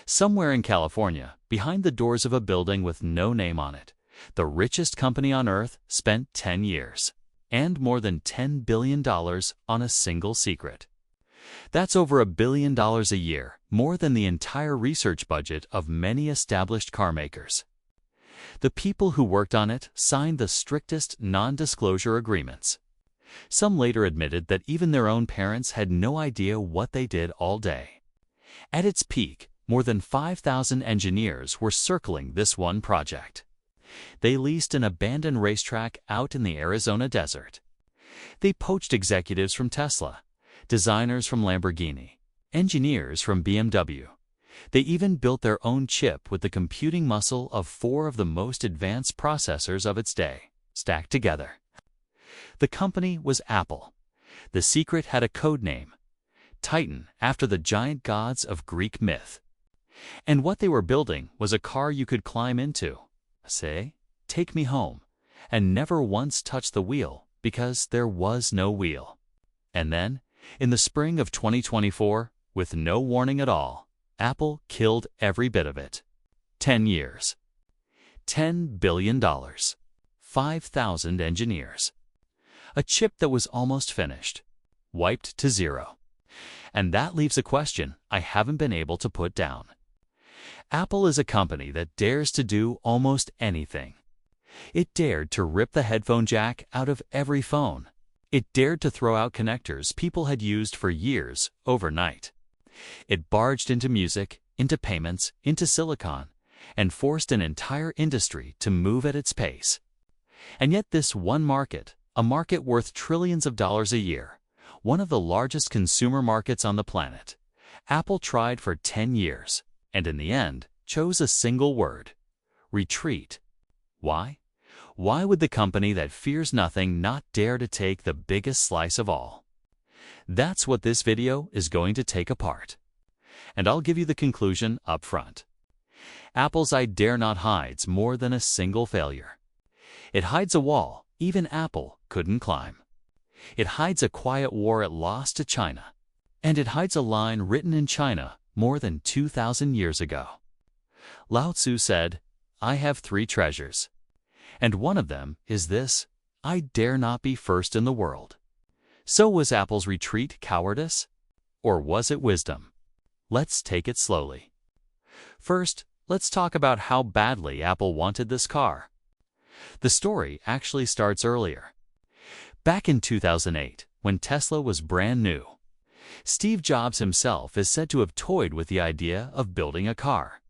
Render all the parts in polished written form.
Somewhere in California, behind the doors of a building with no name on it, the richest company on Earth spent 10 years and more than $10 billion on a single secret. That's over $1 billion a year, more than the entire research budget of many established car makers. The people who worked on it signed the strictest non-disclosure agreements. Some later admitted that even their own parents had no idea what they did all day. At its peak, more than 5,000 engineers were circling this one project. They leased an abandoned racetrack out in the Arizona desert. They poached executives from Tesla, designers from Lamborghini, engineers from BMW. They even built their own chip with the computing muscle of 4 of the most advanced processors of its day, stacked together. The company was Apple. The secret had a code name, Titan, after the giant gods of Greek myth. And what they were building was a car you could climb into, say, take me home, and never once touch the wheel because there was no wheel. And then, in the spring of 2024, with no warning at all, Apple killed every bit of it. 10 years. $10 billion. 5,000 engineers. A chip that was almost finished. Wiped to zero. And that leaves a question I haven't been able to put down. Apple is a company that dares to do almost anything. It dared to rip the headphone jack out of every phone. It dared to throw out connectors people had used for years overnight. It barged into music, into payments, into silicon, and forced an entire industry to move at its pace. And yet this one market, a market worth trillions of dollars a year, one of the largest consumer markets on the planet, Apple tried for 10 years, and in the end chose a single word: retreat. Why? Why would the company that fears nothing not dare to take the biggest slice of all? That's what this video is going to take apart. And I'll give you the conclusion up front. Apple's I dare not hides more than a single failure. It hides a wall even Apple couldn't climb. It hides a quiet war it lost to China. And it hides a line written in China more than 2,000 years ago. Lao Tzu said, "I have 3 treasures. And one of them is this: I dare not be first in the world." So was Apple's retreat cowardice? Or was it wisdom? Let's take it slowly. First, let's talk about how badly Apple wanted this car. The story actually starts earlier. Back in 2008, when Tesla was brand new, Steve Jobs himself is said to have toyed with the idea of building a car.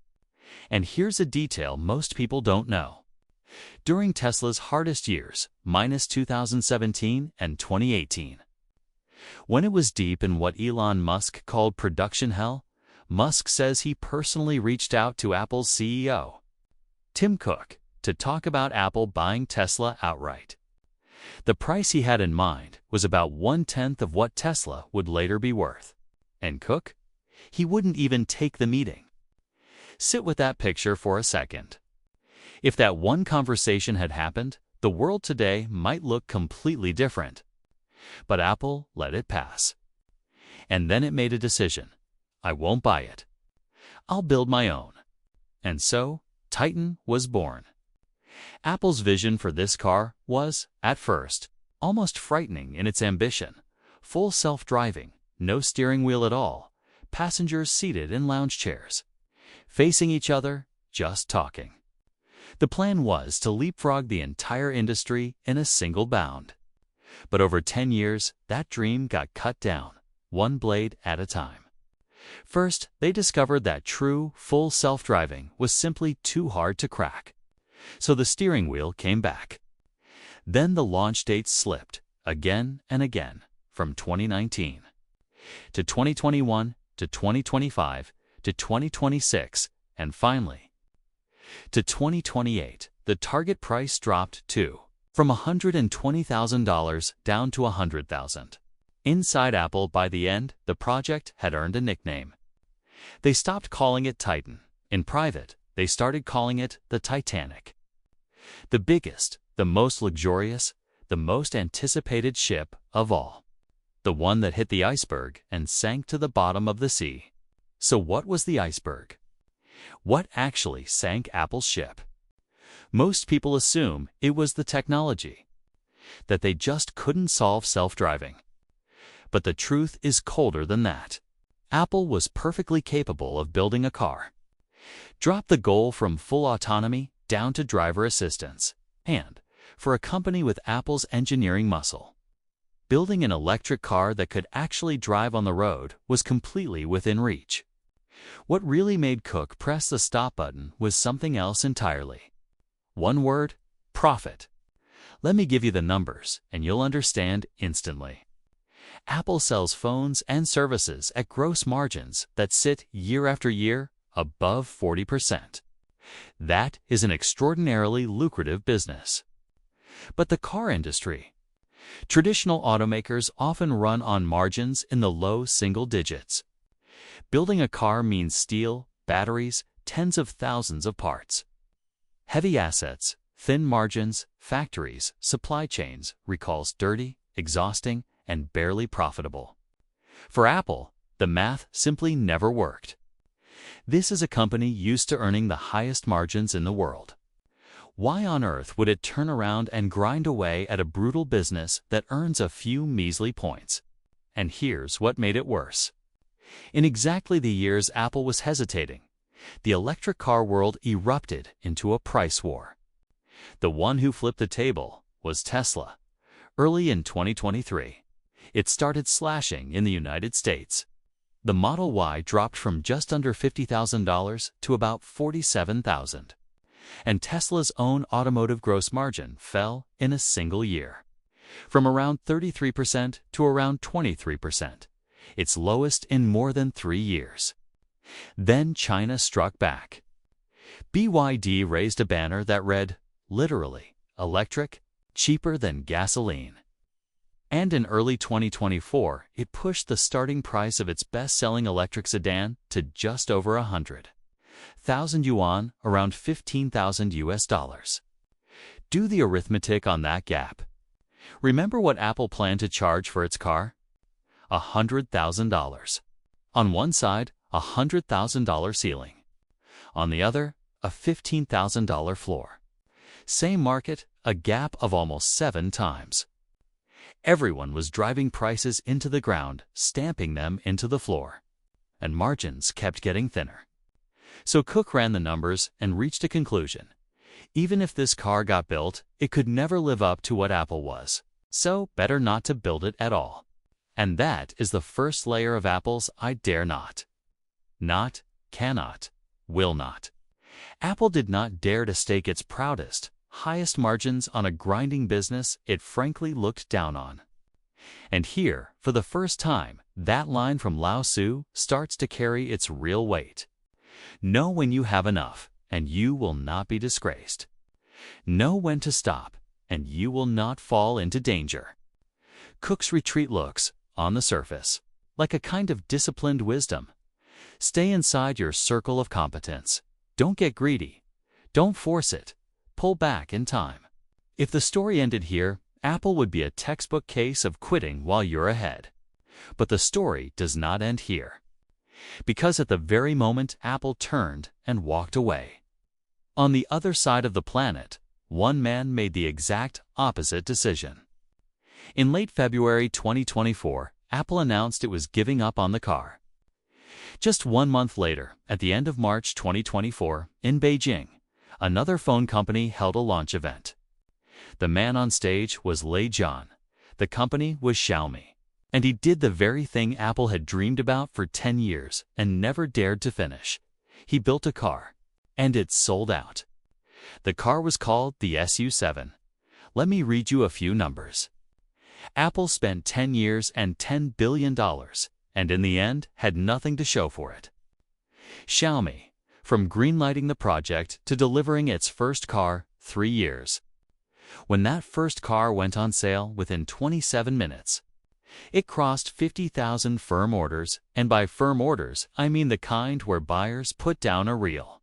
And here's a detail most people don't know. During Tesla's hardest years, minus 2017 and 2018, when it was deep in what Elon Musk called production hell, Musk says he personally reached out to Apple's CEO, Tim Cook, to talk about Apple buying Tesla outright. The price he had in mind was about 1/10 of what Tesla would later be worth. And Cook? He wouldn't even take the meeting. Sit with that picture for a second. If that one conversation had happened, the world today might look completely different. But Apple let it pass. And then it made a decision. I won't buy it. I'll build my own. And so, Titan was born. Apple's vision for this car was, at first, almost frightening in its ambition. Full self-driving, no steering wheel at all, passengers seated in lounge chairs, facing each other, just talking. The plan was to leapfrog the entire industry in a single bound. But over 10 years, that dream got cut down, one blade at a time. First, they discovered that true, full self-driving was simply too hard to crack. So the steering wheel came back. Then the launch dates slipped, again and again, from 2019 to 2021 to 2025 to 2026, and finally to 2028. The target price dropped too, from $120,000 down to $100,000. Inside Apple, by the end, the project had earned a nickname. They stopped calling it Titan. In private, they started calling it the Titanic. The biggest, the most luxurious, the most anticipated ship of all. The one that hit the iceberg and sank to the bottom of the sea. So what was the iceberg? What actually sank Apple's ship? Most people assume it was the technology, that they just couldn't solve self-driving. But the truth is colder than that. Apple was perfectly capable of building a car. Drop the goal from full autonomy down to driver assistance. And, for a company with Apple's engineering muscle, building an electric car that could actually drive on the road was completely within reach. What really made Cook press the stop button was something else entirely. One word: profit. Let me give you the numbers, and you'll understand instantly. Apple sells phones and services at gross margins that sit year after year above 40%. That is an extraordinarily lucrative business. But the car industry. Traditional automakers often run on margins in the low single digits. Building a car means steel, batteries, tens of thousands of parts. Heavy assets, thin margins, factories, supply chains, recalls dirty, exhausting, and barely profitable. For Apple, the math simply never worked. This is a company used to earning the highest margins in the world. Why on earth would it turn around and grind away at a brutal business that earns a few measly points? And here's what made it worse. In exactly the years Apple was hesitating, the electric car world erupted into a price war. The one who flipped the table was Tesla. Early in 2023, it started slashing in the United States. The Model Y dropped from just under $50,000 to about $47,000. And Tesla's own automotive gross margin fell in a single year, from around 33% to around 23%, its lowest in more than 3 years. Then China struck back. BYD raised a banner that read, literally, electric, cheaper than gasoline. And in early 2024, it pushed the starting price of its best-selling electric sedan to just over 100,000 yuan, around $15,000. Do the arithmetic on that gap. Remember what Apple planned to charge for its car? $100,000. On one side, a $100,000 ceiling. On the other, a $15,000 floor. Same market, a gap of almost 7 times. Everyone was driving prices into the ground, stamping them into the floor. And margins kept getting thinner. So Cook ran the numbers and reached a conclusion. Even if this car got built, it could never live up to what Apple was. So better not to build it at all. And that is the first layer of Apple's I dare not. Not, cannot, will not. Apple did not dare to stake its proudest, highest margins on a grinding business it frankly looked down on. And here, for the first time, that line from Lao Tzu starts to carry its real weight. Know when you have enough, and you will not be disgraced. Know when to stop, and you will not fall into danger. Cook's retreat looks, on the surface, like a kind of disciplined wisdom. Stay inside your circle of competence. Don't get greedy. Don't force it. Pull back in time. If the story ended here, Apple would be a textbook case of quitting while you're ahead. But the story does not end here. Because at the very moment Apple turned and walked away, on the other side of the planet, one man made the exact opposite decision. In late February 2024, Apple announced it was giving up on the car. Just 1 month later, at the end of March 2024, in Beijing, another phone company held a launch event. The man on stage was Lei John. The company was Xiaomi. And he did the very thing Apple had dreamed about for 10 years and never dared to finish. He built a car, and it sold out. The car was called the SU7. Let me read you a few numbers. Apple spent 10 years and $10 billion, and in the end had nothing to show for it. Xiaomi, from greenlighting the project to delivering its first car, 3 years. When that first car went on sale within 27 minutes, it crossed 50,000 firm orders, and by firm orders, I mean the kind where buyers put down a real,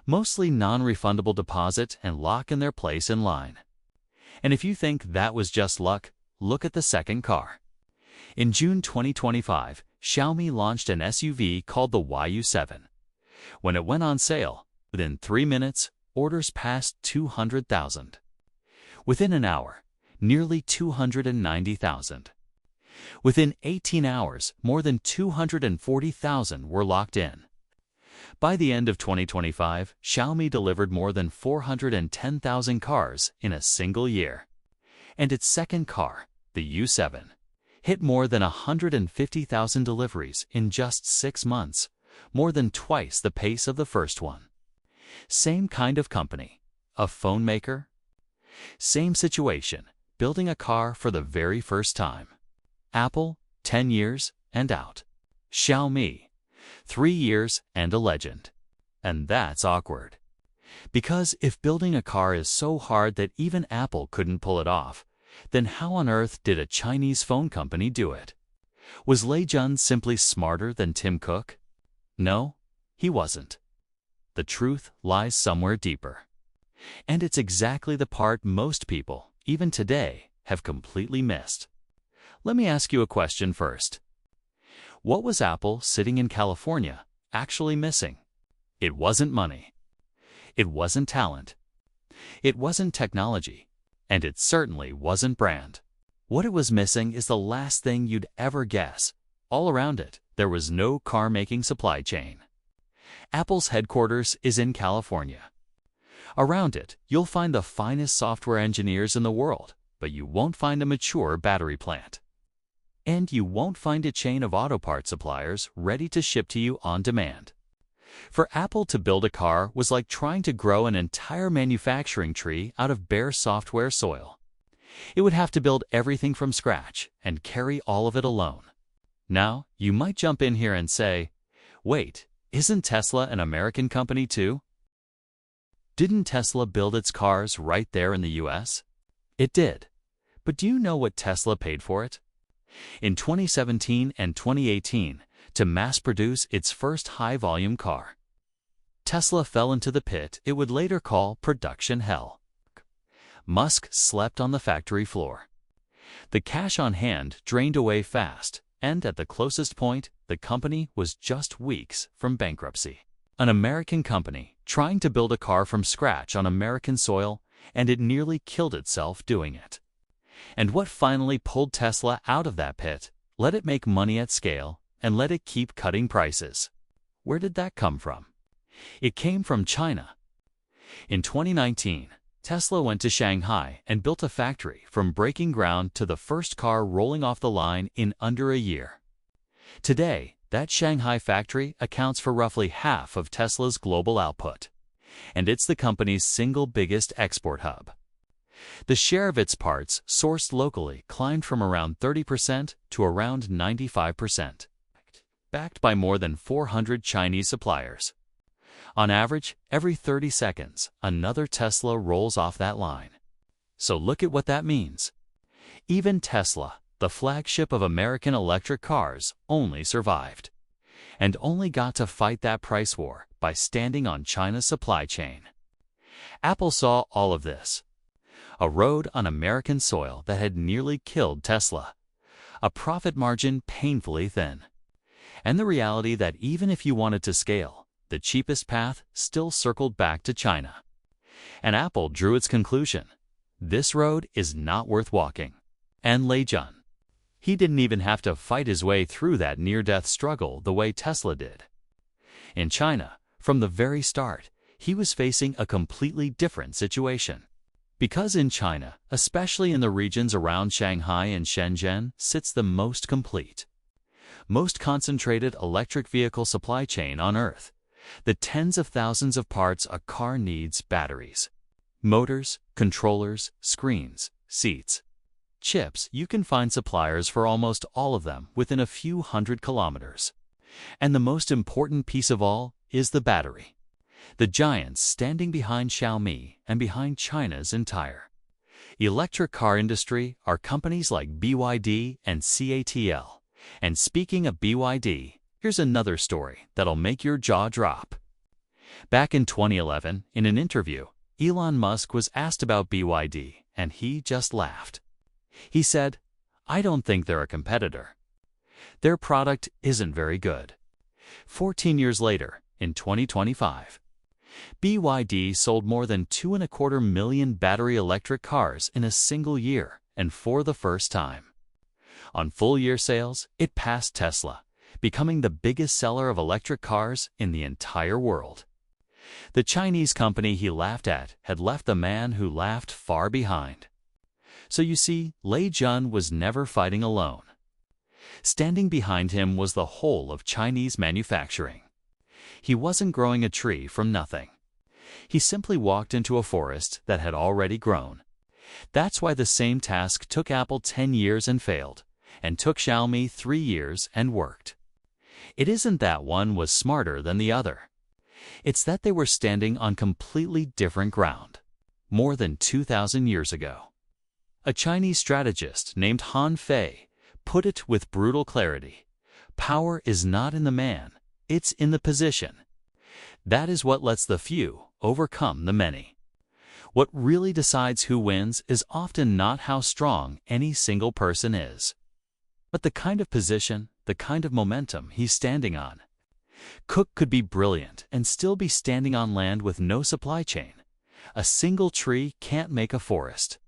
mostly non-refundable deposit and lock in their place in line. And if you think that was just luck, look at the second car. In June 2025, Xiaomi launched an SUV called the YU7. When it went on sale, within 3 minutes, orders passed 200,000. Within an hour, nearly 290,000. Within 18 hours, more than 240,000 were locked in. By the end of 2025, Xiaomi delivered more than 410,000 cars in a single year. And its second car, the U7, hit more than 150,000 deliveries in just 6 months, more than twice the pace of the first one. Same kind of company, a phone maker. Same situation, building a car for the very first time. Apple, 10 years and out. Xiaomi, 3 years and a legend. And that's awkward. Because if building a car is so hard that even Apple couldn't pull it off, then how on earth did a Chinese phone company do it? Was Lei Jun simply smarter than Tim Cook? No, he wasn't. The truth lies somewhere deeper. And it's exactly the part most people, even today, have completely missed. Let me ask you a question first. What was Apple, sitting in California, actually missing? It wasn't money. It wasn't talent. It wasn't technology. And it certainly wasn't brand. What it was missing is the last thing you'd ever guess. All around it, there was no car-making supply chain. Apple's headquarters is in California. Around it, you'll find the finest software engineers in the world, but you won't find a mature battery plant. And you won't find a chain of auto part suppliers ready to ship to you on demand. For Apple to build a car was like trying to grow an entire manufacturing tree out of bare software soil. It would have to build everything from scratch and carry all of it alone. Now, you might jump in here and say, wait, isn't Tesla an American company too? Didn't Tesla build its cars right there in the US? It did. But do you know what Tesla paid for it? In 2017 and 2018, to mass-produce its first high-volume car, Tesla fell into the pit it would later call production hell. Musk slept on the factory floor. The cash on hand drained away fast, and at the closest point, the company was just weeks from bankruptcy. An American company trying to build a car from scratch on American soil, and it nearly killed itself doing it. And what finally pulled Tesla out of that pit, let it make money at scale, and let it keep cutting prices? Where did that come from? It came from China. In 2019, Tesla went to Shanghai and built a factory from breaking ground to the first car rolling off the line in under a year. Today, that Shanghai factory accounts for roughly half of Tesla's global output, and it's the company's single biggest export hub. The share of its parts sourced locally climbed from around 30% to around 95%, backed by more than 400 Chinese suppliers. On average, every 30 seconds, another Tesla rolls off that line. So look at what that means. Even Tesla, the flagship of American electric cars, only survived. And only got to fight that price war by standing on China's supply chain. Apple saw all of this. A road on American soil that had nearly killed Tesla. A profit margin painfully thin. And the reality that even if you wanted to scale, the cheapest path still circled back to China. And Apple drew its conclusion. This road is not worth walking. And Lei Jun. He didn't even have to fight his way through that near-death struggle the way Tesla did. In China, from the very start, he was facing a completely different situation. Because in China, especially in the regions around Shanghai and Shenzhen, sits the most complete, most concentrated electric vehicle supply chain on Earth. The tens of thousands of parts a car needs: batteries, motors, controllers, screens, seats, chips. You can find suppliers for almost all of them within a few hundred kilometers. And the most important piece of all is the battery. The giants standing behind Xiaomi and behind China's entire electric car industry are companies like BYD and CATL. And speaking of BYD, here's another story that'll make your jaw drop. Back in 2011, in an interview, Elon Musk was asked about BYD, and he just laughed. He said, "I don't think they're a competitor. Their product isn't very good." 14 years later, in 2025. BYD sold more than 2.25 million battery electric cars in a single year, and for the first time. On full-year sales, it passed Tesla, becoming the biggest seller of electric cars in the entire world. The Chinese company he laughed at had left the man who laughed far behind. So you see, Lei Jun was never fighting alone. Standing behind him was the whole of Chinese manufacturing. He wasn't growing a tree from nothing. He simply walked into a forest that had already grown. That's why the same task took Apple 10 years and failed, and took Xiaomi 3 years and worked. It isn't that one was smarter than the other. It's that they were standing on completely different ground, more than 2,000 years ago. A Chinese strategist named Han Fei put it with brutal clarity: power is not in the man, it's in the position. That is what lets the few overcome the many. What really decides who wins is often not how strong any single person is, but the kind of position, the kind of momentum he's standing on. Cook could be brilliant and still be standing on land with no supply chain. A single tree can't make a forest.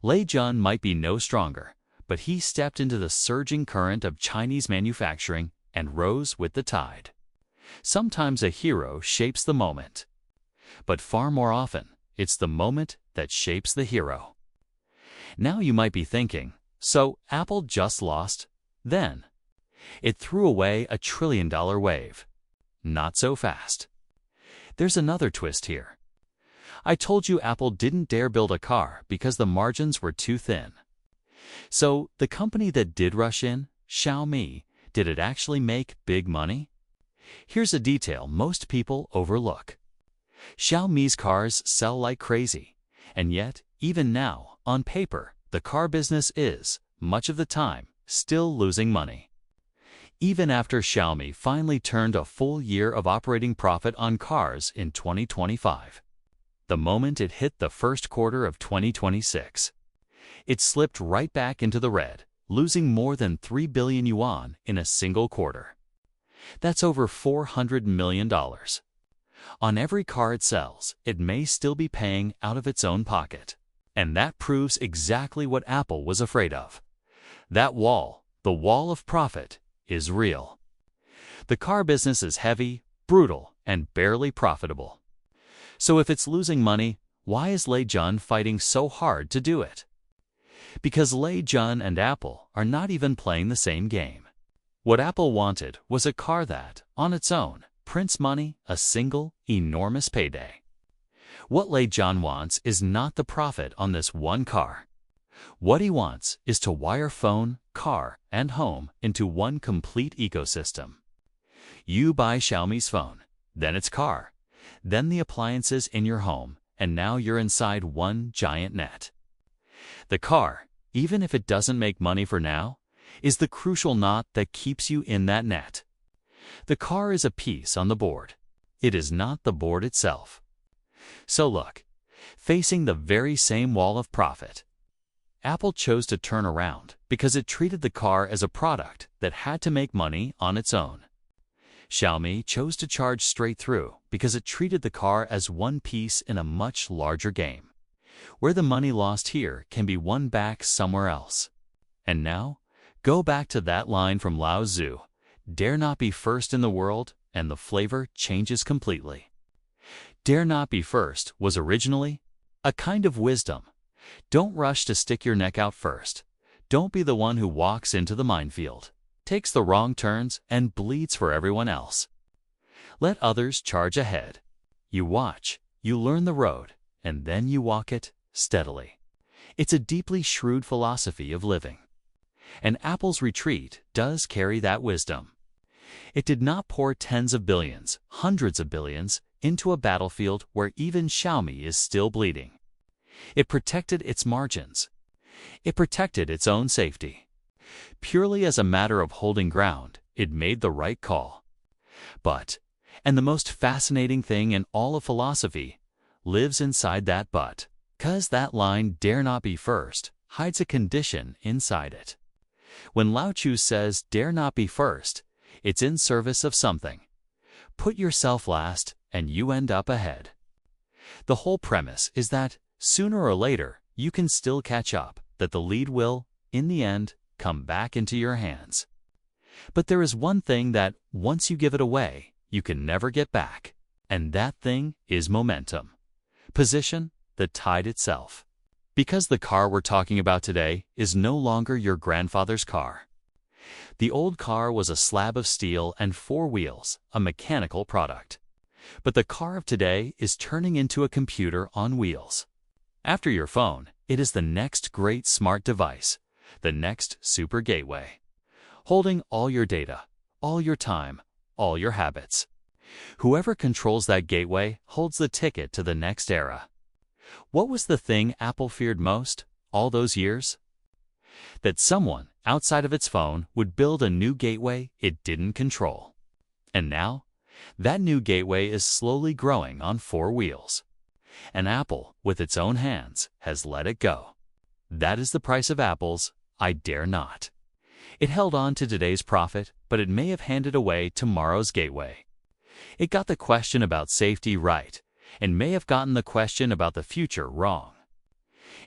Lei Jun might be no stronger, but he stepped into the surging current of Chinese manufacturing and rose with the tide. Sometimes a hero shapes the moment, but far more often, it's the moment that shapes the hero. Now you might be thinking, so Apple just lost? Then it threw away a $1 trillion wave. Not so fast. There's another twist here. I told you Apple didn't dare build a car because the margins were too thin. So the company that did rush in, Xiaomi, did it actually make big money? Here's a detail most people overlook. Xiaomi's cars sell like crazy, and yet, even now, on paper, the car business is, much of the time, still losing money. Even after Xiaomi finally turned a full year of operating profit on cars in 2025. The moment it hit the first quarter of 2026, it slipped right back into the red, losing more than 3 billion yuan in a single quarter. That's over $400 million. On every car it sells, it may still be paying out of its own pocket. And that proves exactly what Apple was afraid of. That wall, the wall of profit, is real. The car business is heavy, brutal, and barely profitable. So if it's losing money, why is Lei Jun fighting so hard to do it? Because Lei Jun and Apple are not even playing the same game. What Apple wanted was a car that, on its own, prints money, a single, enormous payday. What Lei Jun wants is not the profit on this one car. What he wants is to wire phone, car, and home into one complete ecosystem. You buy Xiaomi's phone, then its car, then the appliances in your home, and now you're inside one giant net. The car, even if it doesn't make money for now, is the crucial knot that keeps you in that net. The car is a piece on the board. It is not the board itself. So look, facing the very same wall of profit, Apple chose to turn around because it treated the car as a product that had to make money on its own. Xiaomi chose to charge straight through because it treated the car as one piece in a much larger game, where the money lost here can be won back somewhere else. And now, go back to that line from Lao Tzu, "Dare not be first in the world," and the flavor changes completely. Dare not be first was originally a kind of wisdom. Don't rush to stick your neck out first. Don't be the one who walks into the minefield, takes the wrong turns, and bleeds for everyone else. Let others charge ahead. You watch, you learn the road, and then you walk it steadily. It's a deeply shrewd philosophy of living. And Apple's retreat does carry that wisdom. It did not pour tens of billions, hundreds of billions, into a battlefield where even Xiaomi is still bleeding. It protected its margins. It protected its own safety. Purely as a matter of holding ground, it made the right call. But, and the most fascinating thing in all of philosophy, lives inside that but, 'cause that line "dare not be first" hides a condition inside it. When Lao Tzu says "dare not be first," it's in service of something. Put yourself last, and you end up ahead. The whole premise is that, sooner or later, you can still catch up, that the lead will, in the end, come back into your hands. But there is one thing that, once you give it away, you can never get back, and that thing is momentum. Position, the tide itself. Because the car we're talking about today is no longer your grandfather's car. The old car was a slab of steel and 4 wheels, a mechanical product. But the car of today is turning into a computer on wheels. After your phone, it is the next great smart device, the next super gateway, holding all your data, all your time, all your habits. Whoever controls that gateway holds the ticket to the next era. What was the thing Apple feared most all those years? That someone outside of its phone would build a new gateway it didn't control. And now, that new gateway is slowly growing on 4 wheels. And Apple, with its own hands, has let it go. That is the price of Apple's I dare not. It held on to today's profit, but it may have handed away tomorrow's gateway. It got the question about safety right, and may have gotten the question about the future wrong.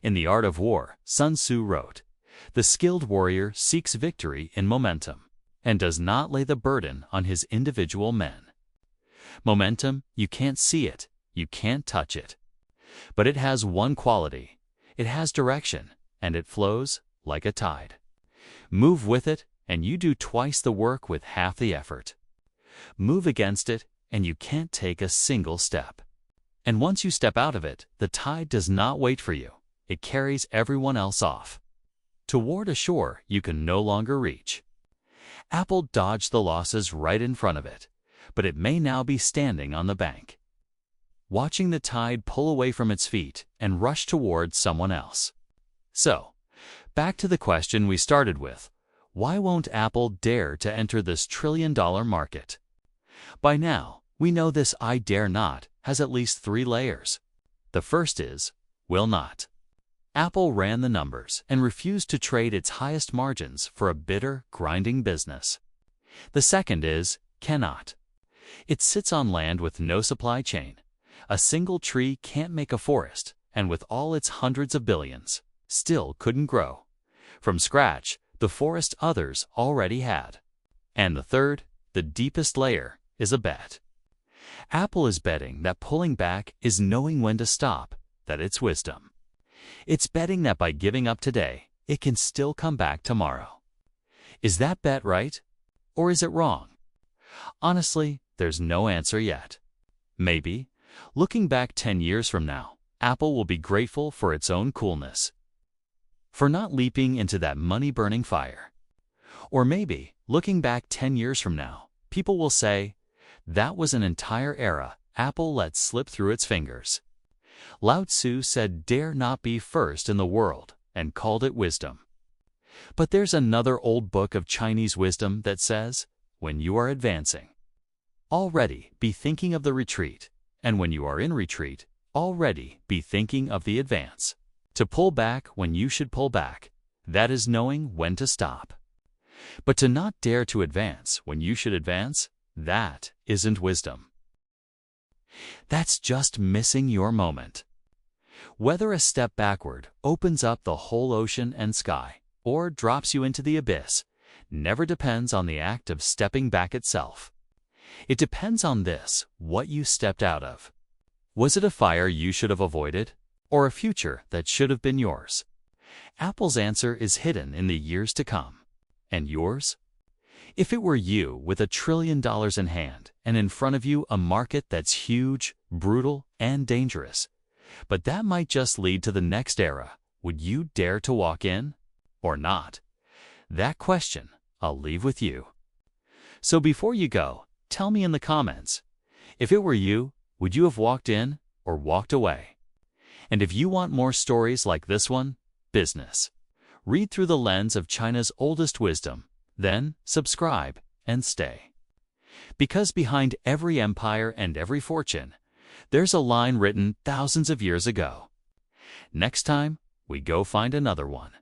In The Art of War, Sun Tzu wrote, "The skilled warrior seeks victory in momentum, and does not lay the burden on his individual men." Momentum, you can't see it, you can't touch it. But it has one quality. It has direction, and it flows like a tide. Move with it, and you do twice the work with half the effort. Move against it, and you can't take a single step. And once you step out of it, the tide does not wait for you. It carries everyone else off, toward a shore you can no longer reach. Apple dodged the losses right in front of it, but it may now be standing on the bank, watching the tide pull away from its feet and rush toward someone else. So, back to the question we started with, why won't Apple dare to enter this trillion-dollar market? By now, we know this I dare not has at least 3 layers. The first is, will not. Apple ran the numbers and refused to trade its highest margins for a bitter, grinding business. The second is, cannot. It sits on land with no supply chain. A single tree can't make a forest, and with all its hundreds of billions, still couldn't grow from scratch the forest others already had. And the third, the deepest layer, is a bet. Apple is betting that pulling back is knowing when to stop, that it's wisdom. It's betting that by giving up today, it can still come back tomorrow. Is that bet right? Or is it wrong? Honestly, there's no answer yet. Maybe, looking back 10 years from now, Apple will be grateful for its own coolness, for not leaping into that money-burning fire. Or maybe, looking back 10 years from now, people will say, that was an entire era Apple let slip through its fingers. Lao Tzu said dare not be first in the world and called it wisdom. But there's another old book of Chinese wisdom that says, when you are advancing, already be thinking of the retreat, and when you are in retreat, already be thinking of the advance. To pull back when you should pull back, that is knowing when to stop. But to not dare to advance when you should advance, that isn't wisdom. That's just missing your moment. Whether a step backward opens up the whole ocean and sky, or drops you into the abyss, never depends on the act of stepping back itself. It depends on this, what you stepped out of. Was it a fire you should have avoided, or a future that should have been yours? Apple's answer is hidden in the years to come. And yours? If it were you with $1 trillion in hand and in front of you a market that's huge, brutal, and dangerous, but that might just lead to the next era, would you dare to walk in? Or not? That question I'll leave with you. So before you go, tell me in the comments, if it were you, would you have walked in or walked away? And if you want more stories like this one, business, read through the lens of China's oldest wisdom, then subscribe and stay. Because behind every empire and every fortune, there's a line written thousands of years ago. Next time, we go find another one.